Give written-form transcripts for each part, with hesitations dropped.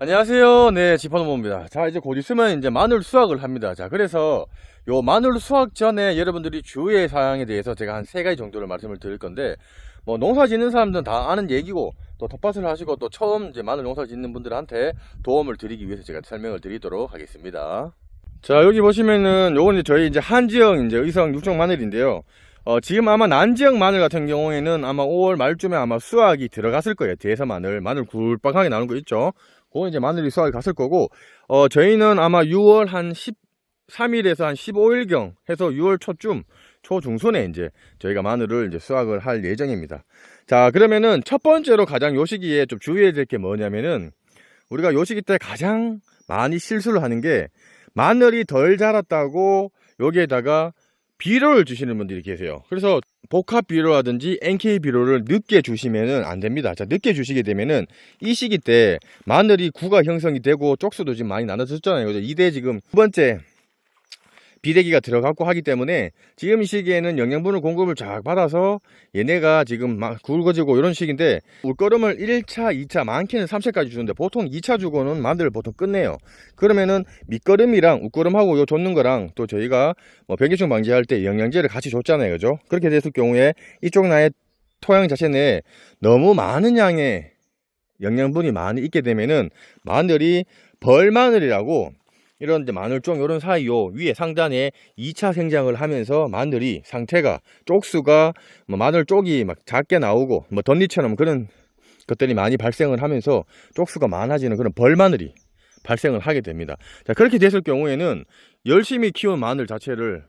안녕하세요. 네, 지퍼노모입니다. 자, 이제 곧 있으면 이제 마늘 수확을 합니다. 자, 그래서 요 마늘 수확 전에 여러분들이 주의할 사항에 대해서 제가 한 3가지 정도를 말씀을 드릴 건데, 뭐 농사 짓는 사람들은 다 아는 얘기고, 또 텃밭을 하시고 또 처음 이제 마늘 농사 짓는 분들한테 도움을 드리기 위해서 제가 설명을 드리도록 하겠습니다. 자, 여기 보시면은 요건 이제 저희 이제 한지역 이제 의성 육종 마늘인데요. 지금 아마 난지역 마늘 같은 경우에는 아마 5월 말쯤에 아마 수확이 들어갔을 거예요. 뒤에서 마늘 굴빵하게 나오는 거 있죠. 그거 이제 마늘이 수확이 갔을 거고, 저희는 아마 6월 한 13일에서 한 15일경 해서 6월 초쯤, 초중순에 이제 저희가 마늘을 이제 수확을 할 예정입니다. 자, 그러면은 첫 번째로 가장 요 시기에 좀 주의해야 될 게 뭐냐면은, 우리가 요 시기 때 가장 많이 실수를 하는 게, 마늘이 덜 자랐다고 여기에다가 비료를 주시는 분들이 계세요. 그래서 복합 비료라든지 NK 비료를 늦게 주시면은 안 됩니다. 자, 늦게 주시게 되면은 이 시기 때 마늘이 구가 형성이 되고 쪽수도 지금 많이 나눠졌잖아요. 그죠? 이대 지금 두 번째 비대기가 들어갔고 하기 때문에 지금 이 시기에는 영양분을 공급을 쫙 받아서 얘네가 지금 막 굵어지고 이런 시기인데, 물거름을 1차, 2차, 많게는 3차까지 주는데 보통 2차 주고는 마늘을 보통 끝내요. 그러면은 밑거름이랑 웃거름하고 요 줬는 거랑 또 저희가 뭐 병해충 방지할 때 영양제를 같이 줬잖아요. 그죠? 그렇게 됐을 경우에 이쪽 나의 토양 자체 내에 너무 많은 양의 영양분이 많이 있게 되면은 마늘이 벌마늘이라고, 이런 이제 마늘종 이런 사이 요 위에 상단에 2차 생장을 하면서 마늘이 상태가 쪽수가 뭐 마늘 쪽이 막 작게 나오고 뭐 덧니처럼 그런 것들이 많이 발생을 하면서 쪽수가 많아지는 그런 벌마늘이 발생을 하게 됩니다. 자, 그렇게 됐을 경우에는 열심히 키운 마늘 자체를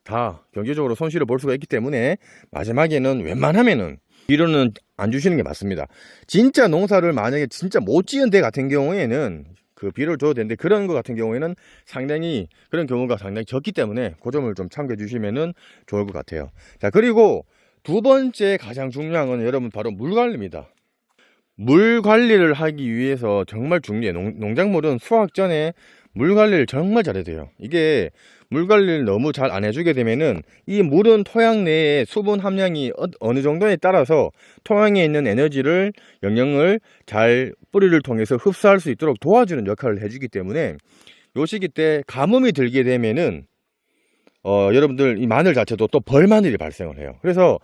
다 경제적으로 손실을 볼 수가 있기 때문에 마지막에는 웬만하면은 비료는 안 주시는 게 맞습니다. 진짜 농사를 만약에 진짜 못 지은 데 같은 경우에는 그 비료를 줘도 되는데, 그런 것 같은 경우에는 상당히 그런 경우가 상당히 적기 때문에 그 점을 좀 참고해 주시면은 좋을 것 같아요. 자, 그리고 두 번째 가장 중요한 건 여러분 바로 물 관리입니다. 물 관리를 하기 위해서 정말 중요해요. 농작물은 수확 전에 물 관리를 정말 잘해야 돼요. 이게 물 관리를 너무 잘 안 해주게 되면은 이 물은 토양 내에 수분 함량이 어느 정도에 따라서 토양에 있는 에너지를, 영양을 잘 뿌리를 통해서 흡수할 수 있도록 도와주는 역할을 해주기 때문에 요 시기 때 가뭄이 들게 되면은 여러분들 이 마늘 자체도 또 벌마늘이 발생을 해요. 그래서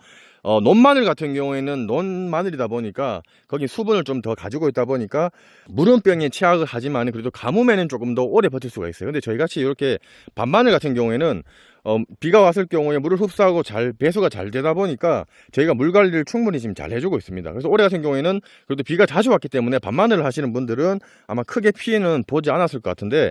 논마늘 같은 경우에는 논마늘이다 보니까 거기 수분을 좀 더 가지고 있다 보니까 무름병에 취약을 하지만 그래도 가뭄에는 조금 더 오래 버틸 수가 있어요. 근데 저희같이 이렇게 밤마늘 같은 경우에는 비가 왔을 경우에 물을 흡수하고 잘 배수가 잘 되다 보니까 저희가 물 관리를 충분히 지금 잘 해주고 있습니다. 그래서 올해 같은 경우에는 그래도 비가 자주 왔기 때문에 밤마늘을 하시는 분들은 아마 크게 피해는 보지 않았을 것 같은데,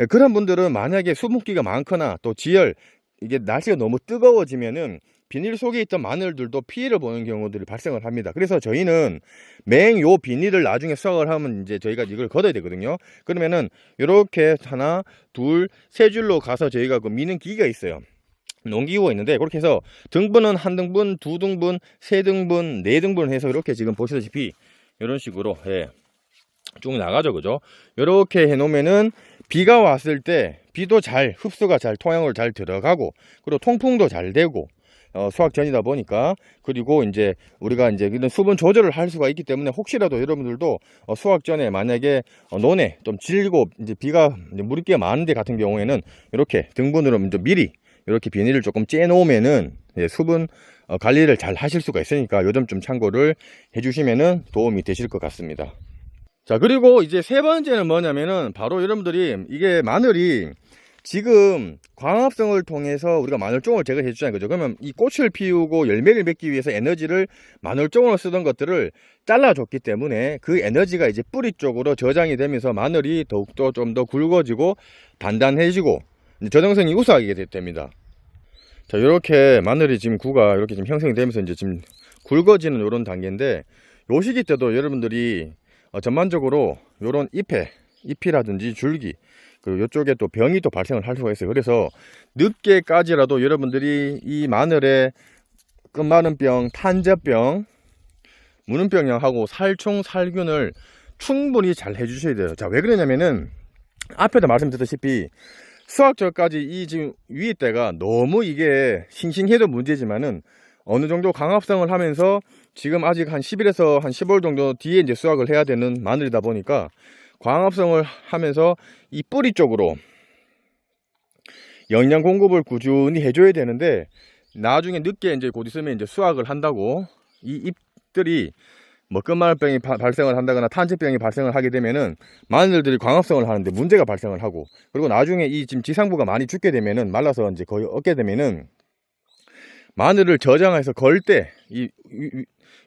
그런 분들은 만약에 수분기가 많거나 또 지열, 이게 날씨가 너무 뜨거워지면은 비닐 속에 있던 마늘들도 피해를 보는 경우들이 발생을 합니다. 그래서 저희는 요 비닐을 나중에 수확을 하면 이제 저희가 이걸 걷어야 되거든요. 그러면은 이렇게 하나, 둘, 세 줄로 가서 저희가 그 미는 기기가 있어요. 농기구가 있는데, 그렇게 해서 등분은 한 등분, 두 등분, 세 등분, 네 등분 해서 이렇게 지금 보시다시피 이런 식으로 쭉 나가죠. 그죠? 이렇게 해 놓으면은 비가 왔을 때 비도 잘 흡수가 잘 토양으로 잘 들어가고, 그리고 통풍도 잘 되고, 수확 전이다 보니까, 그리고 이제 우리가 이제 이런 수분 조절을 할 수가 있기 때문에 혹시라도 여러분들도 수확 전에 만약에 논에 좀 질고 이제 비가 이제 물기 많은 데 같은 경우에는 이렇게 등분으로 이제 미리 이렇게 비닐을 조금 째 놓으면은 수분 관리를 잘 하실 수가 있으니까 요점 좀 참고를 해 주시면은 도움이 되실 것 같습니다. 자, 그리고 이제 세 번째는 뭐냐면은 바로 여러분들이 이게 마늘이 지금 광합성을 통해서 우리가 마늘종을 제거해 주잖아요. 그죠? 그러면 이 꽃을 피우고 열매를 맺기 위해서 에너지를 마늘종으로 쓰던 것들을 잘라줬기 때문에 그 에너지가 이제 뿌리 쪽으로 저장이 되면서 마늘이 더욱더 좀 더 굵어지고 단단해지고 저장성이 우수하게 됩니다. 자, 이렇게 마늘이 지금 구가 이렇게 지금 형성이 되면서 이제 지금 굵어지는 이런 단계인데, 요 시기 때도 여러분들이 전반적으로 요런 잎이라든지 줄기, 그리고 이쪽에 또 병이 또 발생을 할 수가 있어요. 그래서 늦게까지라도 여러분들이 이 마늘에 끝마른병, 탄저병, 무름병약하고 살충, 살균을 충분히 잘 해주셔야 돼요. 자, 왜 그러냐면은 앞에도 말씀드렸다시피 수확 전까지 이 지금 위에 때가 너무 이게 싱싱해도 문제지만은 어느 정도 강합성을 하면서 지금 아직 한 10일에서 한 15일 정도 뒤에 이제 수확을 해야 되는 마늘이다 보니까 광합성을 하면서 이 뿌리 쪽으로 영양 공급을 꾸준히 해줘야 되는데, 나중에 늦게 이제 곧 있으면 이제 수확을 한다고 이 잎들이 뭐 끝마늘병이 발생을 한다거나 탄저병이 발생을 하게 되면은 마늘들이 광합성을 하는데 문제가 발생을 하고, 그리고 나중에 이 지금 지상부가 많이 죽게 되면은 말라서 이제 거의 없게 되면은 마늘을 저장해서 걸 때 이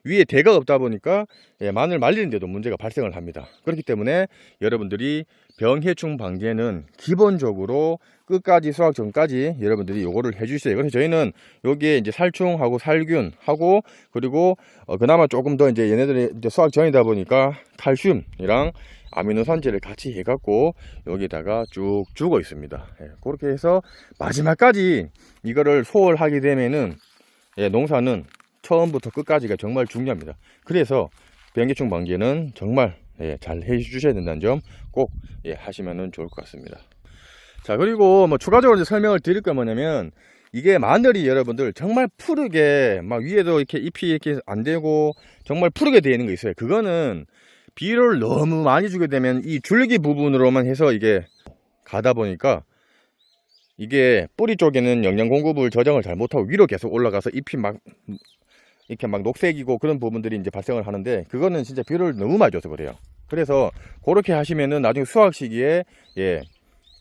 위에 대가 없다 보니까 마늘 말리는데도 문제가 발생을 합니다. 그렇기 때문에 여러분들이 병해충 방지에는 기본적으로 끝까지 수확 전까지 여러분들이 요거를 해주세요. 그래서 저희는 여기에 이제 살충하고 살균하고, 그리고 그나마 조금 더 이제 얘네들이 이제 수확 전이다 보니까 칼슘이랑 아미노산제를 같이 해갖고 여기다가 쭉 주고 있습니다. 그렇게 해서 마지막까지 이거를 소홀하게 되면은 농사는 처음부터 끝까지가 정말 중요합니다. 그래서 병해충 방지는 정말 잘 해주셔야 된다는 점 꼭 하시면 좋을 것 같습니다. 자, 그리고 뭐 추가적으로 이제 설명을 드릴 게 뭐냐면, 이게 마늘이 여러분들 정말 푸르게 막 위에도 이렇게 잎이 이렇게 안 되고 정말 푸르게 되어 있는 거 있어요. 그거는 비료를 너무 많이 주게 되면 이 줄기 부분으로만 해서 이게 가다 보니까 이게 뿌리 쪽에는 영양 공급을 저장을 잘 못하고 위로 계속 올라가서 잎이 막 이렇게 막 녹색이고 그런 부분들이 이제 발생을 하는데, 그거는 진짜 비료를 너무 많이 줘서 그래요. 그래서 그렇게 하시면은 나중에 수확 시기에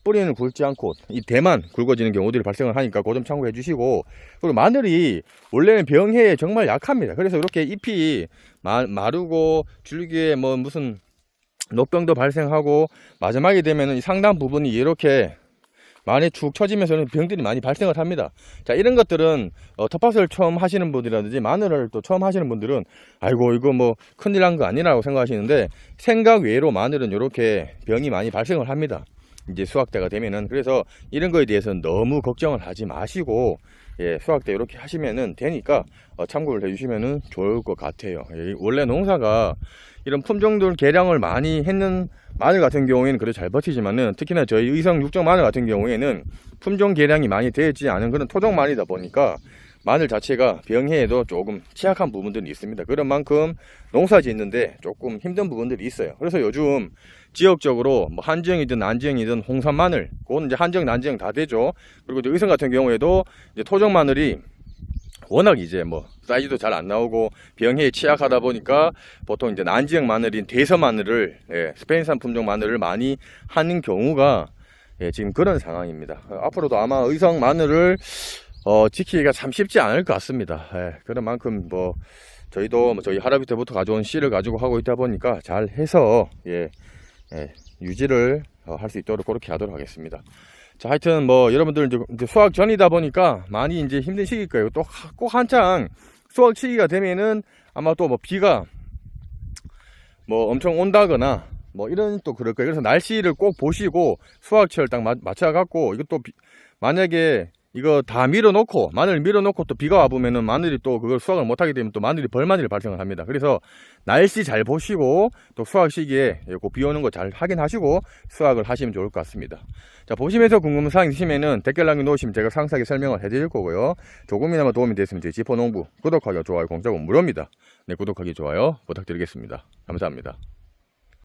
뿌리는 굵지 않고 이 대만 굵어지는 경우들이 발생을 하니까 그 점 참고해 주시고, 그리고 마늘이 원래는 병해에 정말 약합니다. 그래서 이렇게 잎이 마르고 줄기에 뭐 무슨 녹병도 발생하고 마지막에 되면은 이 상단 부분이 이렇게 많이 축 처지면서는 병들이 많이 발생을 합니다. 자, 이런 것들은 텃밭을 처음 하시는 분들이라든지 마늘을 또 처음 하시는 분들은 아이고 이거 뭐 큰일 난 거 아니라고 생각하시는데, 생각 외로 마늘은 이렇게 병이 많이 발생을 합니다. 이제 수확 때가 되면은. 그래서 이런 거에 대해서는 너무 걱정을 하지 마시고 수확 때 이렇게 하시면은 되니까 참고를 해주시면은 좋을 것 같아요. 원래 농사가 이런 품종들 개량을 많이 했는 마늘 같은 경우에는 그래도 잘 버티지만은, 특히나 저희 의성 육종 마늘 같은 경우에는 품종 개량이 많이 되지 않은 그런 토종 마늘이다 보니까 마늘 자체가 병해에도 조금 취약한 부분들이 있습니다. 그런 만큼 농사 짓는데 조금 힘든 부분들이 있어요. 그래서 요즘 지역적으로 뭐 한지형이든 난지형이든 홍산 마늘, 그건 이제 한지형 난지형 다 되죠. 그리고 이제 의성 같은 경우에도 이제 토종 마늘이 워낙 이제 뭐 사이즈도 잘 안 나오고 병해에 취약하다 보니까 보통 이제 난지형 마늘인 대서 마늘을 스페인산 품종 마늘을 많이 하는 경우가 지금 그런 상황입니다. 앞으로도 아마 의성 마늘을 지키기가 참 쉽지 않을 것 같습니다. 그런 만큼 뭐 저희도 저희 할아버지 때부터 가져온 씨를 가지고 하고 있다 보니까 잘 해서 유지를 할 수 있도록 그렇게 하도록 하겠습니다. 자, 하여튼 뭐 여러분들 이제 수확 전이다 보니까 많이 이제 힘든 시기일 거예요. 또 꼭 한창 수확 시기가 되면은 아마 또 뭐 비가 뭐 엄청 온다거나 뭐 이런 또 그럴 거예요. 그래서 날씨를 꼭 보시고 수확철 딱 맞춰 갖고, 이것도 만약에 이거 다 밀어놓고 마늘 밀어놓고 또 비가 와보면은 마늘이 또 그걸 수확을 못하게 되면 또 마늘이 벌마늘이 발생을 합니다. 그래서 날씨 잘 보시고 또 수확 시기에 비 오는 거 잘 확인하시고 수확을 하시면 좋을 것 같습니다. 자, 보시면서 궁금한 사항 있으면은 댓글 남겨놓으시면 제가 상세하게 설명을 해드릴 거고요. 조금이나마 도움이 됐으면 저희 지포농부 구독하기, 좋아요 공짜고 무료입니다. 네, 구독하기, 좋아요 부탁드리겠습니다. 감사합니다.